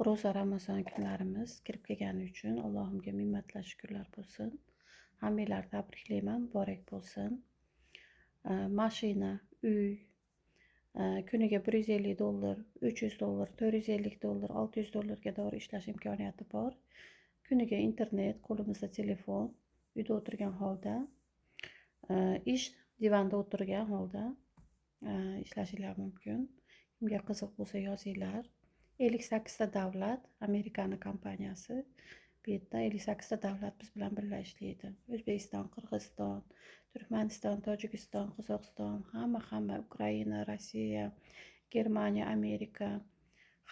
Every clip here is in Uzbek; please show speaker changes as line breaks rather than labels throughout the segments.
Ro'za Ramazon kunlarimiz kirib kelgani uchun Allohimga minnatlar, shukrlar bo'lsin. Hammanglarni tabriklayman, muborak bo'lsin. Mashina, uy, kuniga $150, $300, $450, $600 doğru ishlash imkoniyati bor. Kuniga internet, qo'limizda telefon, uyda o'tirgan holda, ish divanda o'tirgan holda ishlashingiz mumkin. Kimga qiziq bo'lsa yozinglar. 58 ta davlat, Amerikani kompaniyasi. Bu yerda 58 ta davlat biz bilan birga ishlaydi. O'zbekiston, Qirg'iziston, Turkmaniston, Tojikiston, Qozog'iston, hamma, Ukraina, Rossiya, Germaniya, Amerika,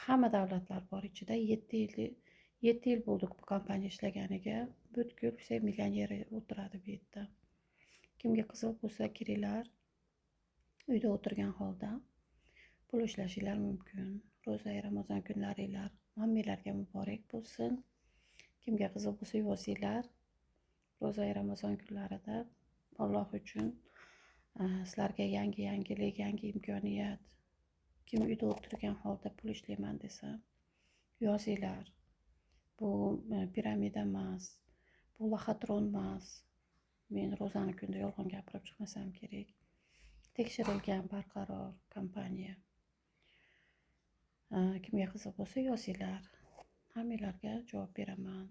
hamma davlatlar bor ichida. 7 yil bo'ldi bu kompaniya ishlaganiga. Butkul millioner o'tiradi bu yerda. Kimga qiziq bo'lsa kiringlar. Uyda o'tirgan holda pul ishlashingiz mumkin. Ro'za Ramazon kunlaringlar hammanglarga muborak bo'lsin. Kimga qiziq bo'lsa yozinglar. Ro'za Ramazon kunlarida Alloh uchun sizlarga yangilik, yangi imkoniyat. Kim uyda o'tirgan holda pul ishlayman desa, yozinglar. Bu piramida emas, bu laxatron emas. Men ro'zani kunda yolg'on gapirib chiqmasam kerak. Tekshirilgan barqaror kompaniya. Kimga qiziq bo'lsa yozinglar. Hammanglarga javob beraman.